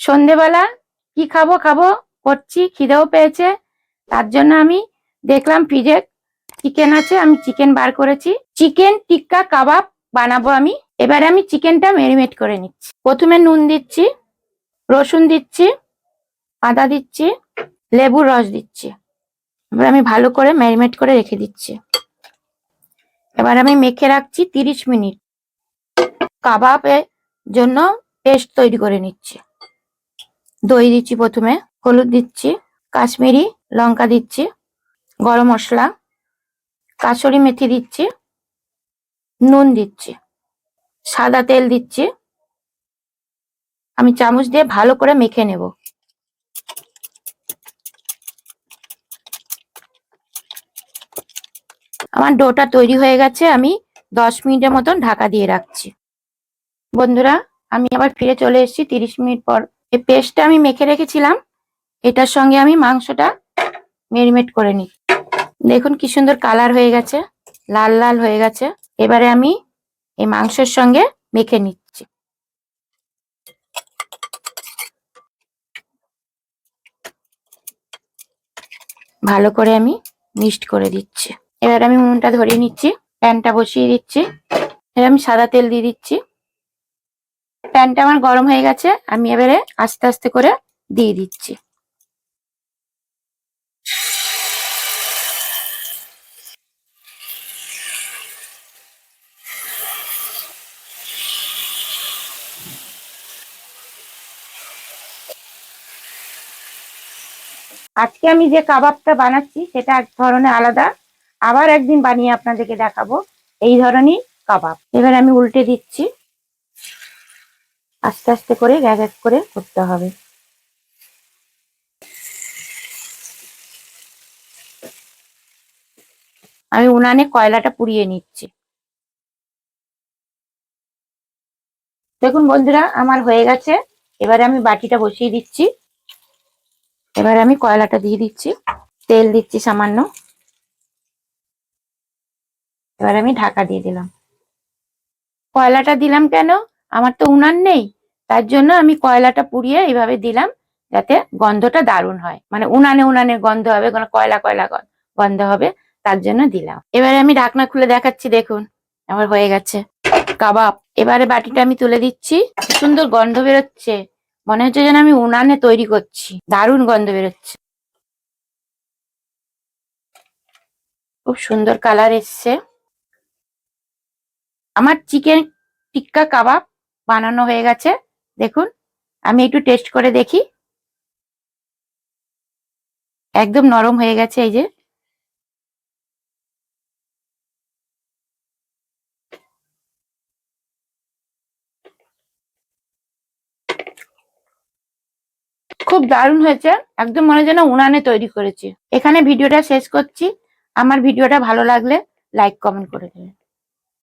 সন্ধেবেলা কি খাবো খাবো করছি, খিদেও পেয়েছে। তার জন্য আমি দেখলাম ফ্রিজে চিকেন আছে, আমি চিকেন বার করেছি। চিকেন টিক্কা কাবাব বানাবো আমি। এবারে আমি চিকেনটা ম্যারিনেট করে নিচ্ছি। প্রথমে নুন দিচ্ছি, রসুন দিচ্ছি, আদা দিচ্ছি, লেবুর রস দিচ্ছি। এবার আমি ভালো করে ম্যারিনেট করে রেখে দিচ্ছি। এবার আমি মেখে রাখছি 30 মিনিট। কাবাবের জন্য পেস্ট তৈরি করে নিচ্ছি। দই দিচ্ছি, প্রথমে হলুদ দিচ্ছি, কাশ্মীরি লঙ্কা দিচ্ছি, গরম মশলা, কাসুরি মেথি দিচ্ছি, নুন দিচ্ছি, সাদা তেল দিচ্ছি। আমি চামচ দিয়ে ভালো করে মেখে নেব। আমার ডোটা তৈরি হয়ে গেছে, আমি 10 মিনিটের মতন ঢাকা দিয়ে রাখছি। বন্ধুরা, আমি আবার ফিরে চলে এসেছি 30 মিনিট পর। এই পেস্টটা আমি মেখে রেখেছিলাম, এটার সঙ্গে আমি মাংসটা ম্যারিনেট করে নিই। দেখুন কি সুন্দর কালার হয়ে গেছে, লাল লাল হয়ে গেছে। এবারে আমি এই মাংসের সঙ্গে মেখে নিচ্ছি। ভালো করে আমি মিক্সড করে দিচ্ছি। এবার আমি উনুনটা ধরিয়ে নিচ্ছি, প্যানটা বসিয়ে দিচ্ছি। এবার আমি সাদা তেল দিয়ে দিচ্ছি। প্যানটা আমার গরম হয়ে গেছে, আমি এবারে আস্তে আস্তে করে দিয়ে দিচ্ছি। আজকে আমি যে কাবাবটা বানাচ্ছি সেটা এক ধরনের আলাদা, আবার একদিন বানিয়ে আপনাদেরকে দেখাবো এই ধরনের কাবাব। এবার আমি উল্টে দিচ্ছি, আস্তে আস্তে করে গ্যাস করে করতে হবে। আমি উনানে কয়লাটা পুড়িয়ে নিচ্ছি। দেখুন বন্ধুরা, আমার হয়ে গেছে। এবারে আমি বাটিটা বসিয়ে দিচ্ছি। এবারে আমি কয়লাটা দিয়ে দিচ্ছি, তেল দিচ্ছি সামান্য। এবার আমি ঢাকা দিয়ে দিলাম। কয়লাটা দিলাম কেন, আমার তো উনান নেই, তার জন্য আমি কয়লাটা পুড়িয়ে এইভাবে দিলাম, যাতে গন্ধটা দারুণ হয়। মানে উনানে উনানে গন্ধ হবে, কোনো কয়লা কয়লা গন্ধ হবে, তার জন্য দিলাম। এবারে আমি ঢাকনা খুলে দেখাচ্ছি, দেখুন আমার হয়ে গেছে কাবাব। এবারে বাটিটা আমি তুলে দিচ্ছি। সুন্দর গন্ধ বেরোচ্ছে, মনে হচ্ছে যেন আমি উনানে তৈরি করছি, দারুণ গন্ধ বেরোচ্ছে। খুব সুন্দর কালার এসছে। আমার চিকেন টিক্কা কাবাব বানানো হয়ে গেছে। দেখুন, আমি একটু টেস্ট করে দেখি। একদম নরম হয়ে গেছে, এই যে। খুব দারুণ হয়েছে, একদম মনে যেন উনানে তৈরি করেছি। এখানে ভিডিওটা শেষ করছি। আমার ভিডিওটা ভালো লাগলে লাইক কমেন্ট করে দেবেন।